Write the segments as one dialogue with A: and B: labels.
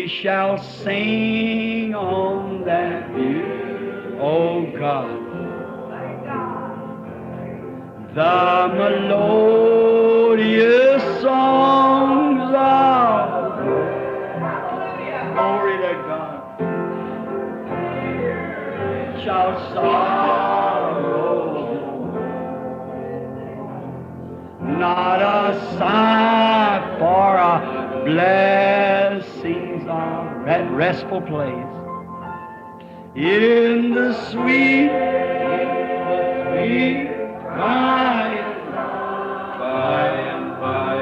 A: we shall sing on that view, oh God, the melodious songs of glory to God shall sorrow, not a sigh for a blessings of that restful place in the sweet by and by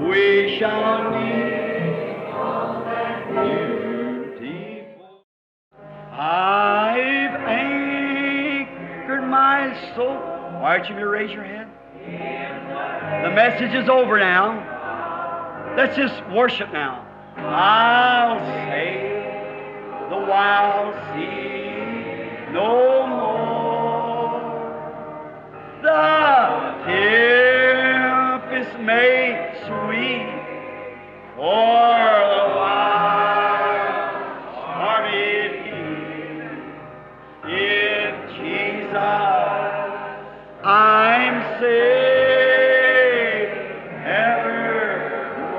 A: we shall meet on that beautiful. I've anchored my soul. Why don't you raise your hand? The message is over now. Let's just worship now. I'll say the wild sea no more. The tempest may sweep o'er the wild stormy deep. In Jesus I'm saved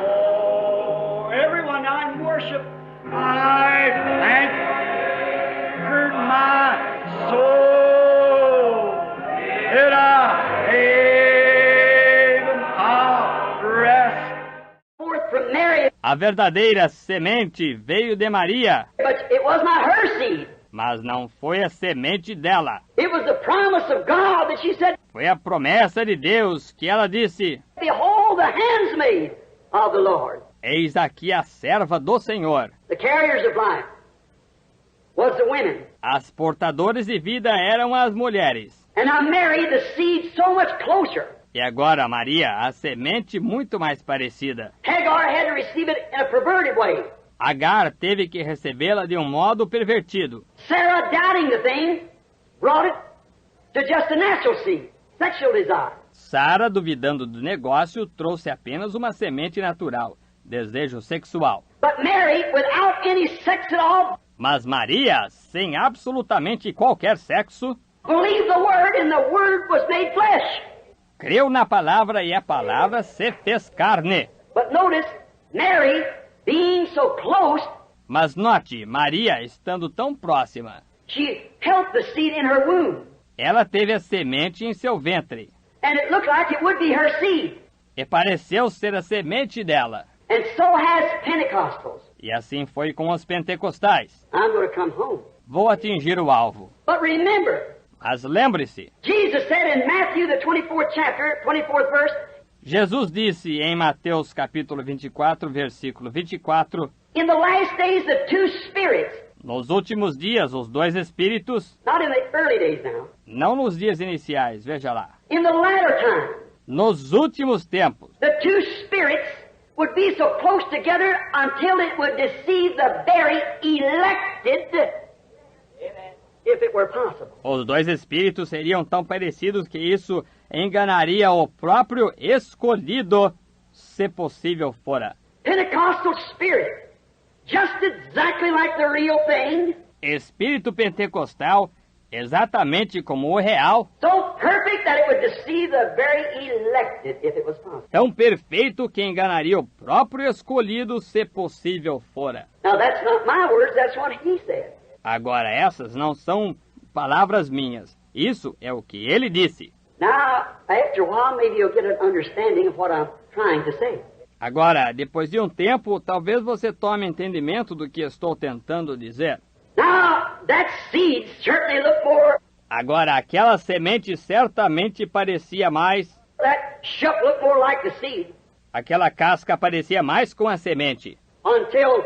A: evermore. Everyone now in worship, I've anchored my soul in a haven of rest.
B: Forth from Mary,
C: A verdadeira semente veio de Maria,
B: but it was not her seed.
C: mas não foi a semente dela.
B: It was the promise of God that she said,
C: Foi a promessa de Deus que ela disse:
B: behold the handsmaid of the Lord.
C: Eis aqui a serva do Senhor.
B: The carriers of life was the women.
C: As portadoras de vida eram as mulheres.
B: And now Mary, the seed so much closer.
C: E agora Maria, a semente muito mais parecida.
B: Hagar had to receive it in a perverted way.
C: Agar teve que recebê-la de um modo pervertido.
B: Sarah, doubting the thing, brought it to just a natural seed, sexual desire.
C: Sara, duvidando do negócio, trouxe apenas uma semente natural, desejo sexual.
B: But Mary, without any sex at all,
C: Mas Maria, sem absolutamente qualquer sexo,
B: believed the word and the word was made flesh.
C: creu na palavra e a palavra se fez carne.
B: But notice, Mary, being so close,
C: Mas note, Maria, estando tão próxima,
B: she held the seed in her womb.
C: ela teve a semente em seu ventre,
B: And it looked like it would be her seed.
C: e pareceu ser a semente dela.
B: And so has Pentecostals.
C: E assim foi com os pentecostais.
B: I'm going to come home.
C: Vou atingir o alvo.
B: But remember,
C: Mas lembre-se,
B: Jesus said in Matthew, the 24th chapter, 24th verse,
C: Jesus disse em Mateus capítulo 24, versículo 24,
B: in the last days the two spirits,
C: nos últimos dias, os dois espíritos,
B: not in the early days now,
C: não nos dias iniciais, veja lá,
B: in the latter time,
C: nos últimos tempos,
B: the two spirits would be so close together until it would deceive the very elected, if it were possible.
C: os dois espíritos seriam tão parecidos que isso enganaria o próprio escolhido, se possível fora.
B: Pentecostal spirit, just exactly like the real thing,
C: Espírito pentecostal, exatamente como o real,
B: so perfect that it would deceive the very elected, if it was possible.
C: tão perfeito que enganaria o próprio escolhido, se possível fora.
B: Now that's not my words, that's what he said.
C: Agora, essas não são palavras minhas. Isso é o que ele disse.
B: Now, after a while, maybe you'll get an understanding of what I'm trying to say.
C: Agora, depois de um tempo, talvez você tome entendimento do que estou tentando dizer.
B: Now, that seed certainly looked more,
C: Agora, aquela semente certamente parecia mais...
B: that shuck looked more like the seed,
C: Aquela casca parecia mais com a semente,
B: until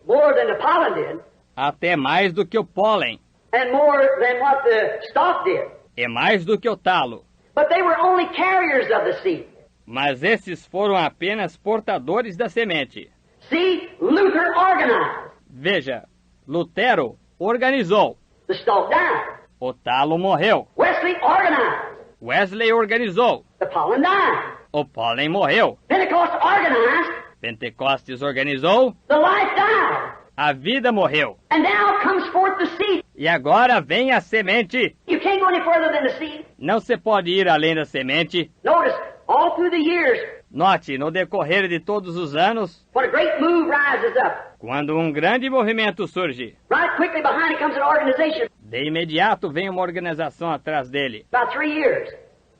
B: more than the pollen did,
C: até mais do que o pólen,
B: and more than what the stalk did.
C: e mais do que o talo.
B: But they were only carriers of the seed.
C: Mas esses foram apenas portadores da semente.
B: See, Luther organized.
C: Veja, Lutero organizou,
B: The stalk died.
C: o talo morreu.
B: Wesley organized.
C: Wesley organizou,
B: The pollen died.
C: o pólen morreu.
B: Pentecost organized.
C: Pentecostes organizou,
B: The life died. died.
C: A vida morreu.
B: And now comes forth the seed.
C: E agora vem a semente.
B: You can't go any further than the seed.
C: Não se pode ir além da semente.
B: Notice, all through the years,
C: Note, no decorrer de todos os anos,
B: when a great move rises up,
C: quando um grande movimento surge,
B: right quickly behind it comes an organization.
C: de imediato vem uma organização atrás dele.
B: About 3 years.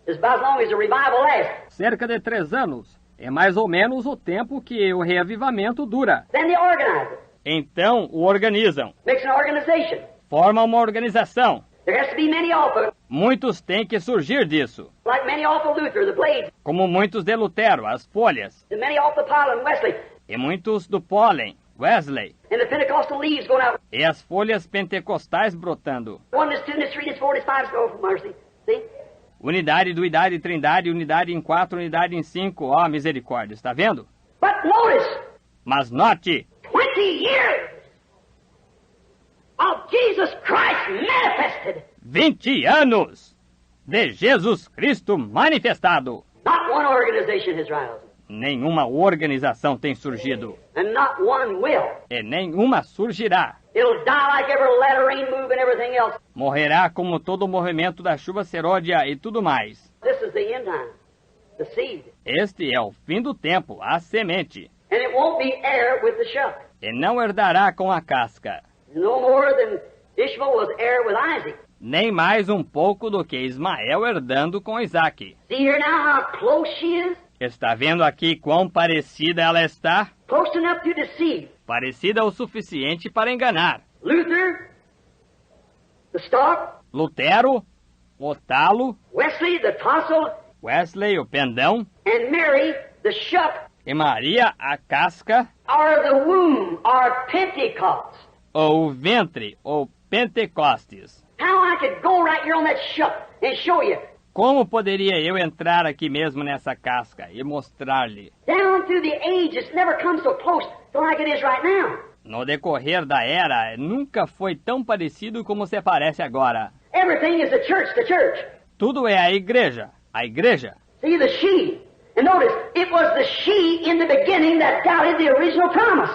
B: It's about as long as the revival lasts.
C: Cerca de 3 anos. É mais ou menos o tempo que o reavivamento dura.
B: Then they organize it.
C: Então, o organizam.
B: Makes an organization.
C: Formam uma organização.
B: There has to be many off of it.
C: Muitos têm que surgir disso.
B: Like many off of Luther, the blades.
C: Como muitos de Lutero, as folhas.
B: And many off the Pilot Wesley.
C: E muitos do pólen, Wesley.
B: And the Pentecostal leaves going out.
C: E as folhas pentecostais brotando.
B: Oneness, two-ness, three-ness, four-ness, five-ness, oh, mercy. See?
C: Unidade, duidade, trindade, unidade em 4, unidade em 5. Ó, misericórdia, está vendo?
B: But notice,
C: Mas note,
B: 20 years of Jesus Christ manifested.
C: 20 anos de Jesus Cristo manifestado.
B: Not one organization has risen.
C: Nenhuma organização tem surgido.
B: And not one will.
C: E nenhuma surgirá.
B: It'll die like every latter rain move and everything else.
C: Morrerá como todo o movimento da chuva seródia e tudo mais.
B: This is the end time. The seed.
C: Este é o fim do tempo, a semente.
B: And it won't be heir with the shuck.
C: E não herdará com a casca.
B: No more than Ishmael was heir with Isaac.
C: Nem mais um pouco do que Ismael herdando com Isaac.
B: See here now how close she is?
C: Está vendo aqui quão parecida ela está?
B: Close enough to deceive.
C: Parecida o suficiente para enganar.
B: Luther, the stalk,
C: Lutero, o talo,
B: Wesley, the tassel,
C: Wesley, o pendão,
B: and Mary, the shuck,
C: e Maria, a casca,
B: are the womb, are Pentecost.
C: ou o ventre, ou Pentecostes.
B: How I could go right here on that shuck and show you.
C: Como poderia eu entrar aqui mesmo nessa casca e mostrar-lhe?
B: Down through the ages, never come so close to like it is right now.
C: No decorrer da era, nunca foi tão parecido como se parece agora.
B: Everything is the church, the church.
C: Tudo é a igreja, a igreja.
B: See the she. And notice, it was the she in the beginning that doubted the original promise.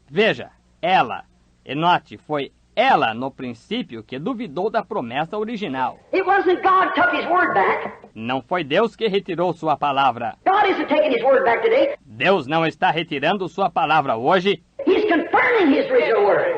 C: Veja, ela. E note, foi ela, no princípio, que duvidou da promessa original.
B: It wasn't God took his word back.
C: Não foi Deus que retirou sua palavra.
B: God isn't taking his word back today.
C: Deus não está retirando sua palavra hoje.
B: He's confirming his original word.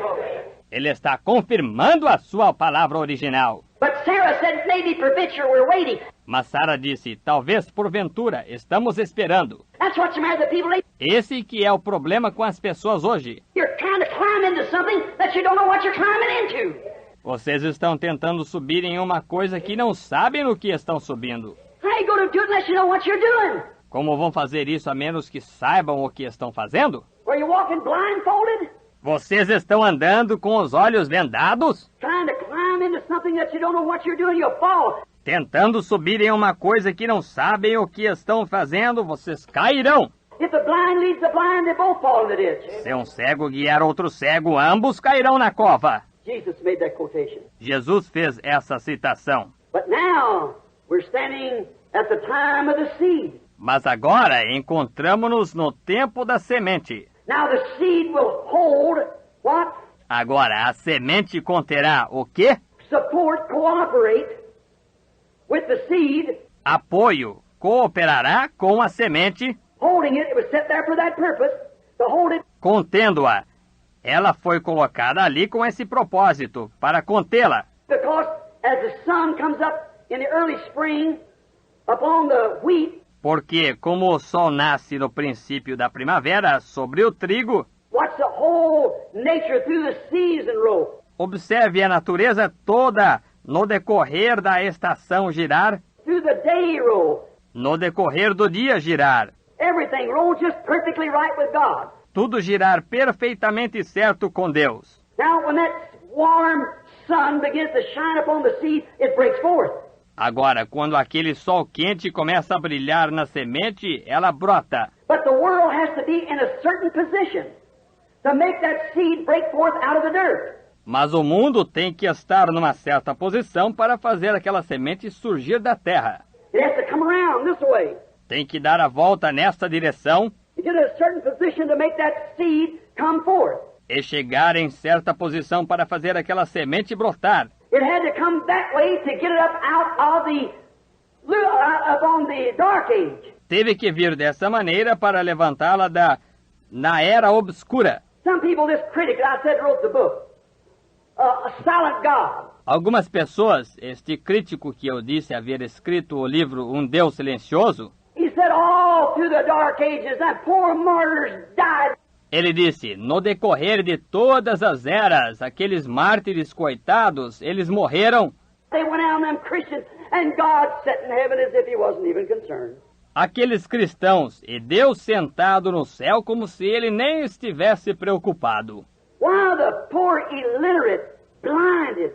C: Ele está confirmando a sua palavra original.
B: But Sarah said, maybe peradventure we're waiting.
C: Mas Sara disse, talvez porventura, estamos esperando.
B: That's what's the matter with the people.
C: Esse que é o problema com as pessoas hoje.
B: You're trying to climb into something that you don't know what you're climbing into.
C: Vocês estão tentando subir em uma coisa que não sabem no que estão subindo.
B: How you going to do it unless you know what you're doing?
C: Como vão fazer isso a menos que saibam o que estão fazendo?
B: Were you walking blindfolded?
C: Vocês estão andando com os olhos vendados?
B: Trying to climb into something that you don't know what you're doing, you'll fall.
C: Tentando subir em uma coisa que não sabem o que estão fazendo, vocês cairão.
B: If the blind leads the blind, they both fall in the ditch.
C: Se um cego guiar outro cego, ambos cairão na cova.
B: Jesus made that quotation.
C: Jesus fez essa citação.
B: But now, we're standing at the time of the seed.
C: Mas agora encontramos-nos no tempo da semente.
B: Now the seed will hold what?
C: Agora a semente conterá o quê?
B: Support, cooperate with the seed.
C: Apoio. Cooperará com a semente.
B: Holding it, it was set there for that purpose, to hold it.
C: Contendo-a. Ela foi colocada ali com esse propósito, para contê-la.
B: Because as the sun comes up in the early spring upon the wheat,
C: Porque, como o sol nasce no princípio da primavera sobre o trigo,
B: watch the whole nature through the season roll.
C: observe a natureza toda no decorrer da estação girar,
B: Through the day roll.
C: no decorrer do dia girar.
B: Everything rolls just perfectly right with God.
C: Tudo girar perfeitamente certo com Deus.
B: Now, when that warm sun begins to shine upon the seed, it breaks forth.
C: Agora, quando aquele sol quente começa a brilhar na semente, ela brota.
B: But the world has to be in a certain position to make that seed break forth out of the dirt.
C: Mas o mundo tem que estar numa certa posição para fazer aquela semente surgir da terra.
B: It has to come around this way.
C: Tem que dar a volta nesta direção
B: You get in a certain position to make that seed come forth.
C: e chegar em certa posição para fazer aquela semente brotar.
B: It had to come that way to get it up out of up on the dark age.
C: Teve que vir dessa maneira para levantá-la na era obscura.
B: Some people, this critic that I said wrote the book, A Silent God.
C: Algumas pessoas, este crítico que eu disse haver escrito o livro Um Deus Silencioso,
B: He said all through the dark ages that poor martyrs died.
C: ele disse, no decorrer de todas as eras, aqueles mártires coitados, eles morreram.
B: They went out on them Christians and God sat in heaven as if he wasn't even concerned.
C: Aqueles cristãos, e Deus sentado no céu como se ele nem estivesse preocupado.
B: While the poor illiterate, blinded,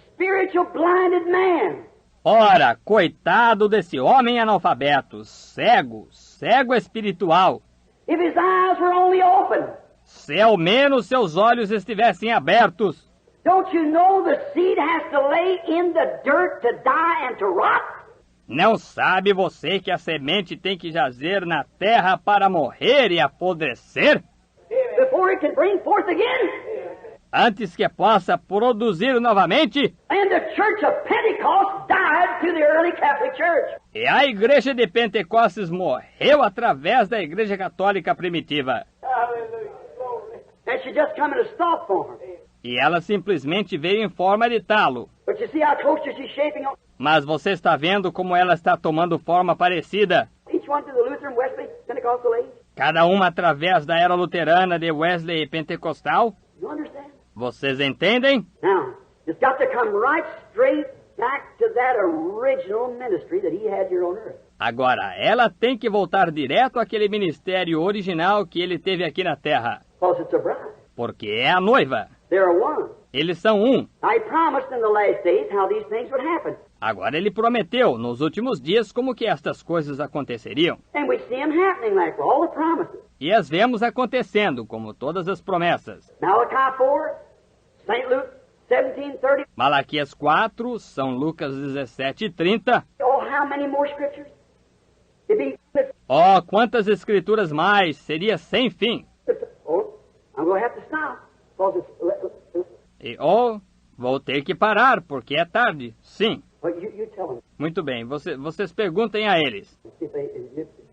B: spiritual blinded man.
C: Ora, coitado desse homem analfabeto, cego espiritual.
B: If his eyes were only open.
C: Se ao menos seus olhos estivessem abertos.
B: Don't you know the seed has to lay in the dirt to die and to rot?
C: Não sabe você que a semente tem que jazer na terra para morrer e apodrecer?
B: Before it can bring forth again?
C: Antes que possa produzir novamente?
B: And the church of Pentecost died to the early Catholic Church.
C: E a igreja de Pentecostes morreu através da igreja católica primitiva.
B: And she just come in a stalk form.
C: E ela simplesmente veio em forma de talo.
B: But you see how close she's shaping on?
C: Mas você está vendo como ela está tomando forma parecida?
B: Each one to the Lutheran, Wesley, Pentecostal age.
C: Cada uma através da era luterana de Wesley e pentecostal?
B: You understand?
C: Vocês entendem?
B: Now, it's got to come right straight back to that original ministry that he had here on earth.
C: Agora, ela tem que voltar direto àquele ministério original que ele teve aqui na Terra.
B: Because it's a bride.
C: Porque é a noiva.
B: They're one.
C: Eles são um.
B: I promised in the last days how these things would happen.
C: Agora ele prometeu, nos últimos dias, como que estas coisas aconteceriam.
B: And we see them happening like all the promises.
C: E as vemos acontecendo, como todas as promessas.
B: Malachi 4, St. Luke 17:30.
C: Malaquias 4, São Lucas 17:30.
B: Oh, how many more scriptures? It'd be...
C: Oh, quantas escrituras mais! Seria sem fim.
B: Oh, I'm going to have to stop. Because it's...
C: E vou ter que parar, porque é tarde. Sim.
B: Well, you tell them.
C: Muito bem, vocês perguntem a eles.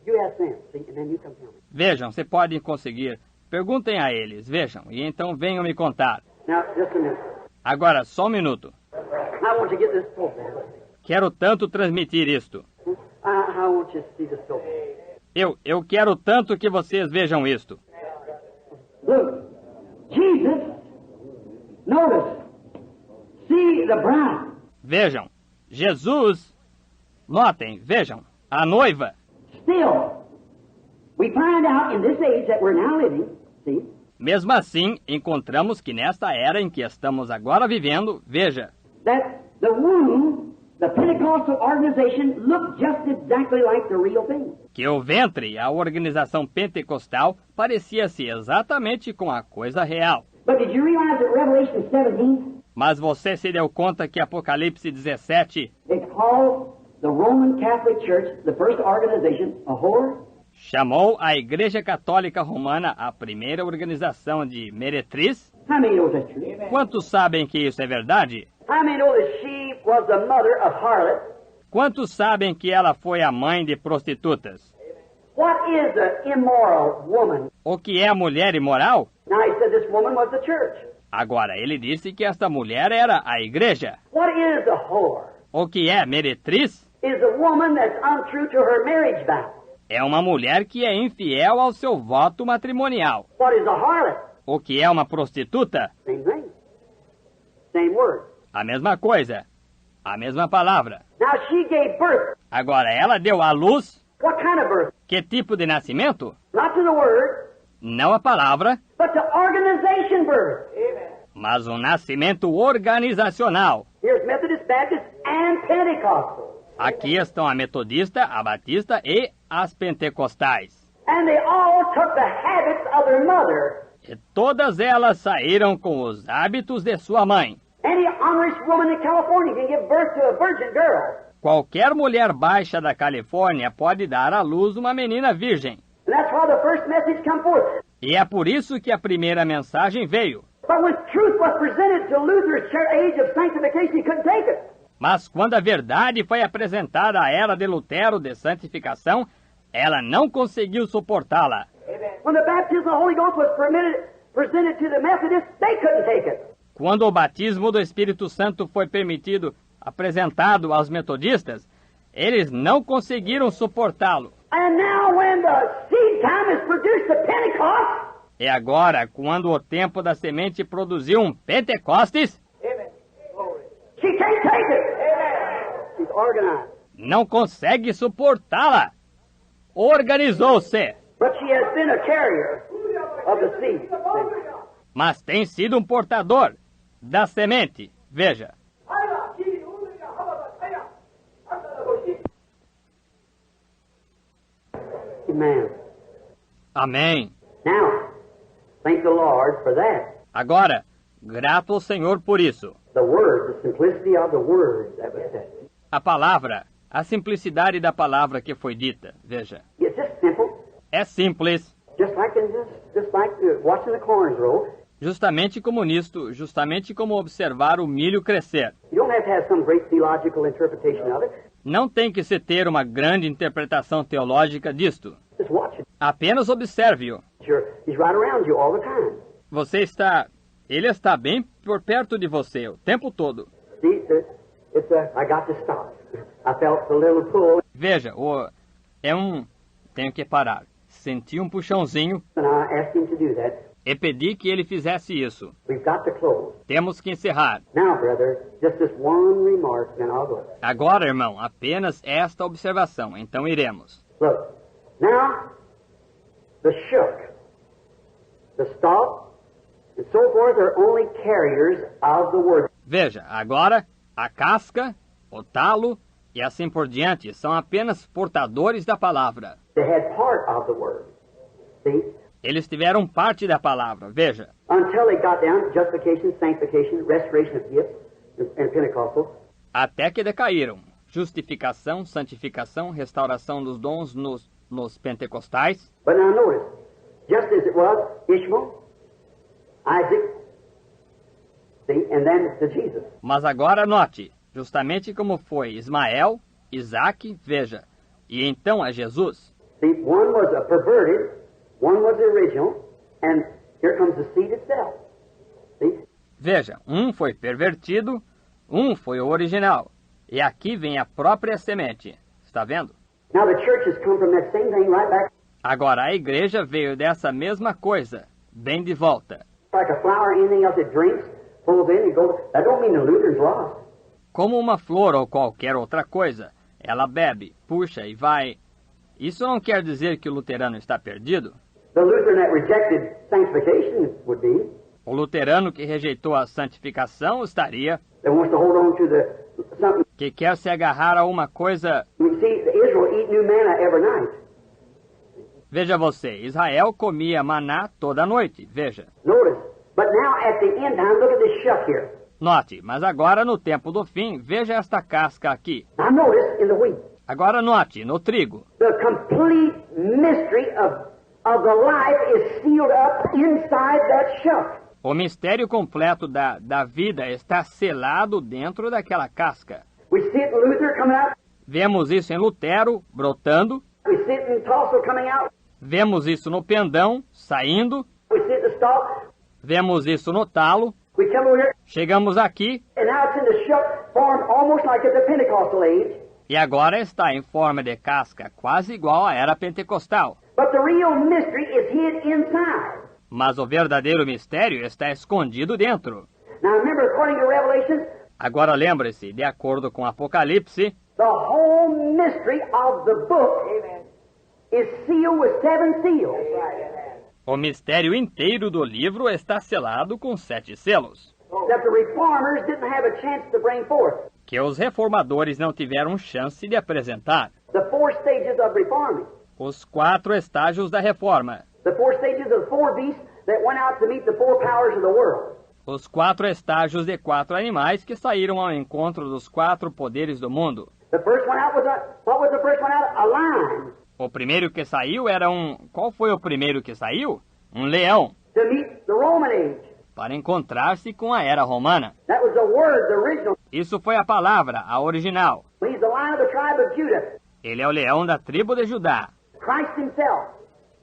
B: You ask them, see, and then you come tell me.
C: Vejam, se podem conseguir. Perguntem a eles, vejam, e então venham me contar.
B: Now, just a minute.
C: Agora, só um minuto.
B: I want to get this pulpit.
C: Quero tanto transmitir isto.
B: I want you to see this pulpit.
C: Eu quero tanto que vocês vejam isto.
B: Look, Jesus, notice, see the bride.
C: Vejam, Jesus, notem, vejam, a noiva.
B: Still, we find out in this age that we're now living, see,
C: Mesmo assim, encontramos que nesta era em que estamos agora vivendo, veja,
B: that the womb, the Pentecostal organization, looked just exactly like the real thing.
C: que o ventre, a organização pentecostal, parecia-se exatamente com a coisa real.
B: But did you realize that Revelation 17,
C: Mas você se deu conta que Apocalipse 17
B: it calls the Roman Catholic Church, the first organization, a whore?
C: chamou a Igreja Católica Romana a primeira organização de meretriz?
B: How many knows that's true?
C: Quantos sabem que isso é verdade?
B: How many know that she was the mother of harlots?
C: Quantos sabem que ela foi a mãe de prostitutas?
B: What is an immoral woman?
C: O que é a mulher imoral?
B: Now he said this woman was the church.
C: Agora, ele disse que esta mulher era a igreja.
B: What is a whore?
C: O que é meretriz?
B: Is a woman that's untrue to her marriage vow.
C: É uma mulher que é infiel ao seu voto matrimonial.
B: What is a harlot?
C: O que é uma prostituta?
B: Same thing. Same word.
C: A mesma coisa. A mesma palavra.
B: Now she gave birth.
C: Agora, ela deu à luz.
B: What kind of birth?
C: Que tipo de nascimento?
B: Not to the word,
C: Não a palavra,
B: but to organization birth.
C: mas um nascimento organizacional.
B: Here's Methodist, Baptist, and Pentecostal.
C: Aqui estão a metodista, a batista e as pentecostais.
B: And they all took the habits of their mother.
C: E todas elas saíram com os hábitos de sua mãe.
B: Any honest woman in California can give birth to a virgin girl.
C: Qualquer mulher baixa da Califórnia pode dar à luz uma menina virgem.
B: And And that's why the first message come forth.
C: E é por isso que a primeira mensagem veio.
B: But when truth was presented to Luther's age of sanctification, he couldn't take it.
C: Mas quando a verdade foi apresentada à era de Lutero de santificação, ela não conseguiu suportá-la.
B: When the baptism of the Holy Ghost was presented to the Methodists, they couldn't take it.
C: Quando o batismo do Espírito Santo foi apresentado aos metodistas, eles não conseguiram suportá-lo.
B: And now when the seed time is produced at Pentecost,
C: E agora, quando o tempo da semente produziu um Pentecostes,
B: she can't take it. She's organized.
C: não consegue suportá-la. Organizou-se,
B: But she has been a carrier of the seed.
C: mas tem sido um portador da semente. Veja,
B: Amen.
C: amém.
B: Now, thank the Lord for that.
C: Agora, grato ao Senhor por isso.
B: The word, the simplicity of the word that was said.
C: A palavra, a simplicidade da palavra que foi dita. Veja,
B: It's just simple,
C: é simples,
B: just like watching the corns roll.
C: justamente como nisto, justamente como observar o milho crescer.
B: You don't have to have some great theological interpretation of it.
C: Não tem que se ter uma grande interpretação teológica disto.
B: Just watch it.
C: Apenas observe-o.
B: He's right around you all the time.
C: Ele está bem por perto de você o tempo todo.
B: See, I got to stop. I felt a little pull,
C: Veja, tenho que parar. Senti um puxãozinho
B: and I asked him to do that.
C: e pedi que ele fizesse isso.
B: We've got to close.
C: Temos que encerrar.
B: Now, brother, just this one remark, then I'll go.
C: Agora, irmão, apenas esta observação, então iremos.
B: Look, now, the shook, the stalk, and so forth are only carriers of the word.
C: Veja, agora, a casca, o talo e assim por diante são apenas portadores da palavra.
B: They had part of the word. See?
C: Eles tiveram parte da palavra, veja.
B: Until they got down to justification, sanctification, restoration of gifts, and Pentecostal.
C: Até que decaíram. Justificação, santificação, restauração dos dons nos pentecostais.
B: But now notice, just as it was Ishmael, Isaac, see, and then to Jesus.
C: Mas agora note, justamente como foi Ismael, Isaac, veja, e então a Jesus.
B: See, one was a perverted, one was the original, and here comes the seed itself. See?
C: Veja, um foi pervertido, um foi o original. E aqui vem a própria semente. Está vendo?
B: Now the church has come from that same thing right back,
C: Agora a igreja veio dessa mesma coisa, bem de volta.
B: like a flower, anything else it drinks, pulls in and goes. That don't mean the Luther's lost.
C: Como uma flor ou qualquer outra coisa, ela bebe, puxa e vai. Isso não quer dizer que o luterano está perdido.
B: The Lutheran that rejected sanctification would be,
C: O luterano que rejeitou a santificação estaria,
B: that wants to hold on to something.
C: que quer se agarrar a uma coisa.
B: You see, Israel eat new manna every night.
C: Veja você, Israel comia maná toda noite, veja.
B: Notice. But now at the end time, look at this shuck here.
C: Note, mas agora no tempo do fim, veja esta casca aqui.
B: Now notice in the wheat.
C: Agora note, no trigo.
B: The complete mystery of the life is sealed up inside that shuck.
C: O mistério completo da vida está selado dentro daquela casca.
B: We see it in Luther coming out.
C: Vemos isso em Lutero, brotando.
B: We see it in Tulsa coming out.
C: Vemos isso no pendão, saindo.
B: We see it in the stalk.
C: Vemos isso no talo.
B: We come over here,
C: Chegamos aqui
B: and now it's in the shuck form almost like at the Pentecostal age.
C: e agora está em forma de casca, quase igual à era pentecostal.
B: But the real mystery is hid inside.
C: Mas o verdadeiro mistério está escondido dentro.
B: Now remember, according to Revelation,
C: Agora lembre-se, de acordo com Apocalipse,
B: the whole mystery of the book is sealed with 7 seals.
C: o mistério inteiro do livro está selado com 7 selos,
B: That the reformers didn't have a chance to bring forth.
C: que os reformadores não tiveram chance de apresentar.
B: The 4 stages of reforming.
C: Os 4 estágios da reforma.
B: The 4 stages of the 4 beasts that went out to meet the 4 powers of the world.
C: Os 4 estágios de 4 animais que saíram ao encontro dos 4 poderes do mundo.
B: The first one out was what was the first one out? A lion.
C: O primeiro que saiu era um... Qual foi o primeiro que saiu? Um leão,
B: to meet the Roman age.
C: para encontrar-se com a era romana.
B: That was the word, the original.
C: Isso foi a palavra, a original.
B: He's the Lion of the tribe of Judah.
C: Ele é o leão da tribo de Judá.
B: Christ himself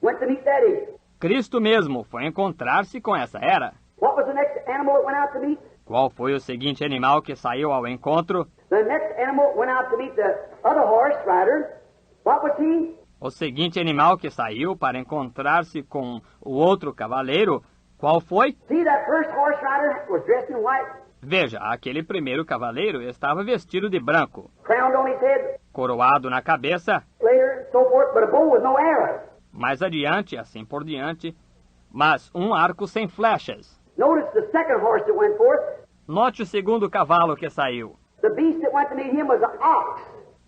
B: went to meet that age.
C: Cristo mesmo foi encontrar-se com essa era.
B: What was the next animal that went out to meet?
C: Qual foi o seguinte animal que saiu ao encontro?
B: The next animal went out to meet the other horse rider. What was he?
C: O seguinte animal que saiu para encontrar-se com o outro cavaleiro, qual foi?
B: See, that first horse rider was dressed in white,
C: Veja, aquele primeiro cavaleiro estava vestido de branco,
B: crowned on his head,
C: coroado na cabeça,
B: later, so forth, but a bow with no arrows.
C: mais adiante, assim por diante, mas um arco sem flechas.
B: Notice the second horse that went forth.
C: Note o segundo cavalo que saiu.
B: The beast that went to meet him was an ox.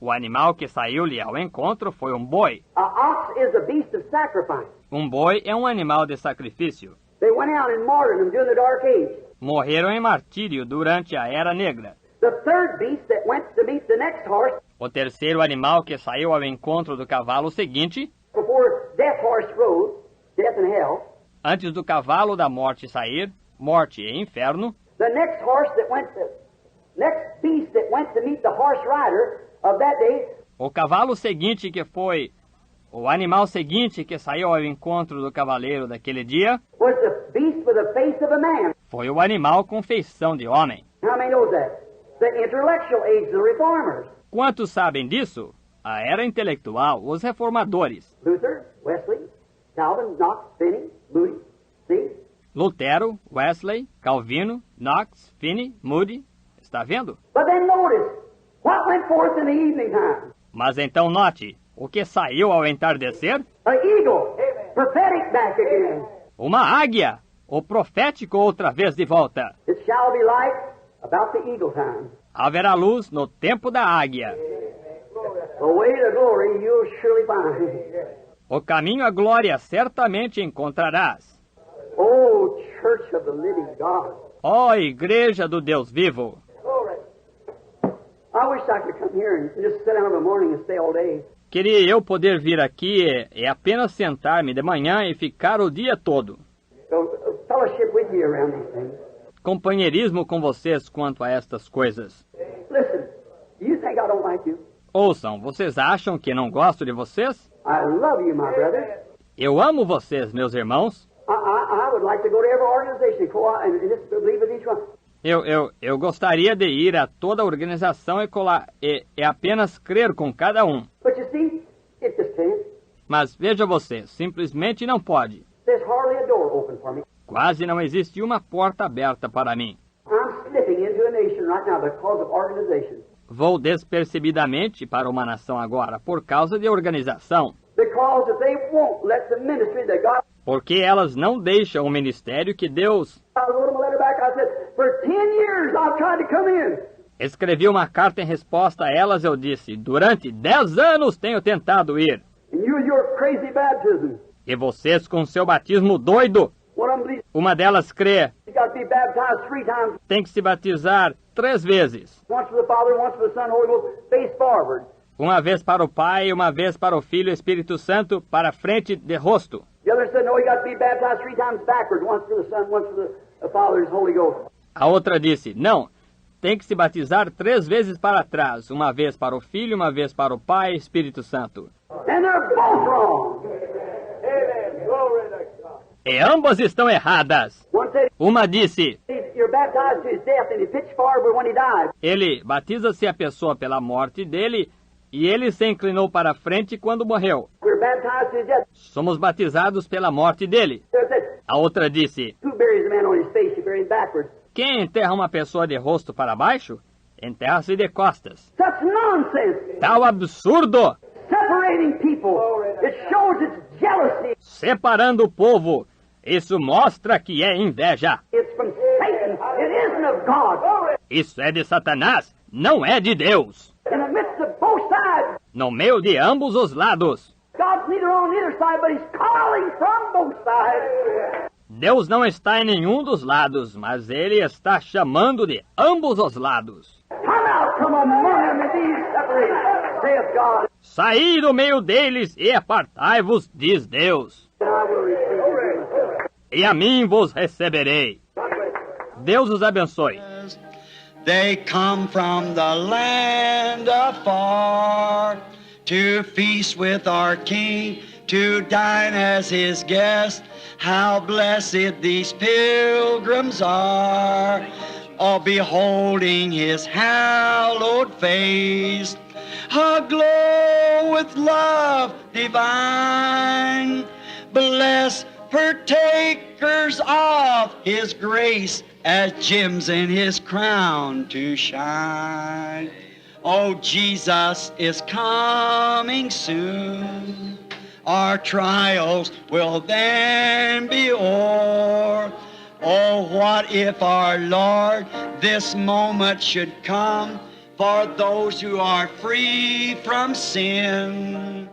C: O animal que saiu-lhe ao encontro foi um boi.
B: An ox is a beast of sacrifice.
C: Um boi é um animal de sacrifício.
B: They went out and martyred him during the Dark Age.
C: Morreram em martírio durante a Era Negra.
B: The third beast that went to meet the next horse
C: O terceiro animal que saiu ao encontro do cavalo seguinte,
B: before Death Horse rose, death and hell.
C: antes do cavalo da morte sair, morte e inferno,
B: The next horse that went to, next beast that went to meet the horse rider of that day
C: o cavalo seguinte que foi, o animal seguinte que saiu ao encontro do cavaleiro daquele dia,
B: was the beast with the face of a man.
C: foi o animal com feição de homem.
B: How many knows that? The intellectual age, the reformers.
C: Quantos sabem disso? A era intelectual, os reformadores.
B: Luther, Wesley, Calvin, Knox, Finney, Moody. See?
C: Lutero, Wesley, Calvino, Knox, Finney, Moody. Está vendo?
B: But then notice, what went forth in the evening time?
C: Mas então note, o que saiu ao entardecer?
B: An eagle, prophetic back again.
C: Uma águia, o profético outra vez de volta.
B: It shall be light about the eagle time.
C: Haverá luz no tempo da águia.
B: The way to glory you'll surely find.
C: O caminho à glória certamente encontrarás.
B: Oh, church of the living God.
C: Ó igreja do Deus vivo!
B: I wish I could come here and just sit down in the morning and stay all day.
C: Queria eu poder vir aqui e apenas sentar-me de manhã e ficar o dia todo.
B: So, fellowship with you around these things.
C: Companheirismo com vocês quanto a estas coisas.
B: Listen, you think I don't like you?
C: Ouçam, vocês acham que não gosto de vocês?
B: I love you, my brother.
C: Eu amo vocês, meus irmãos.
B: I would like to go to every organization and just believe with each one.
C: Eu gostaria de ir a toda a organização e apenas crer com cada um.
B: But you see, it just can't.
C: Mas veja você, simplesmente não pode.
B: There's hardly a door open for me.
C: Quase não existe uma porta aberta para mim.
B: I'm slipping into a nation right now because of organization.
C: Vou despercebidamente para uma nação agora por causa de organização.
B: Because if they won't let the ministry that God...
C: Porque elas não deixam o ministério que Deus...
B: I wrote them a letter back, I said, for 10 years I've tried to come in.
C: Escrevi uma carta em resposta a elas, eu disse, durante 10 anos tenho tentado ir.
B: And you and your crazy baptism.
C: E vocês com seu batismo doido.
B: One of them believes
C: Uma delas crê,
B: you got to be baptized 3 times.
C: tem que se batizar 3 vezes.
B: Once for the Father, once for the Son, Holy Ghost, face forward.
C: Uma vez para o Pai, uma vez para o Filho e Espírito Santo, para frente de rosto.
B: The other said, no, you got to be baptized 3 times backwards, once for the Son, once for the Father and Holy Ghost.
C: A outra disse, não, tem que se batizar 3 vezes para trás, uma vez para o Filho, uma vez para o Pai e Espírito Santo.
B: And they're both wrong. Amen. Glory to God.
C: E ambas estão erradas.
B: One said,
C: Uma disse,
B: you're baptized to his death, and he pitched forward when he died.
C: ele batiza-se a pessoa pela morte dele, e ele se inclinou para frente quando morreu.
B: We're baptized to his death.
C: Somos batizados pela morte dele.
B: The other said,
C: A outra disse,
B: who buries a man on his face? You bury him backwards.
C: quem enterra uma pessoa de rosto para baixo, enterra-se de costas.
B: Such nonsense.
C: Tal absurdo!
B: Separating people. It shows its jealousy.
C: Separando o povo. Isso mostra que é inveja.
B: It's from Satan. It isn't of God.
C: Isso é de Satanás, não é de Deus.
B: In the midst of both sides.
C: No meio de ambos os lados.
B: God's neither on either side, but he's calling from both sides.
C: Deus não está em nenhum dos lados, mas ele está chamando de ambos os lados.
B: Come out from among them and be separated. saith God,
C: Saí do meio deles e apartai-vos, diz Deus,
B: and I will receive you.
C: e a mim vos receberei. Deus os abençoe.
A: They come from the land afar to feast with our King, to dine as his guests. How blessed these pilgrims are, all beholding his hallowed face, aglow with love divine. Blessed partakers of his grace, as gems in his crown to shine. Oh, Jesus is coming soon. Our trials will then be o'er. Oh, what if our Lord this moment should come for those who are free from sin?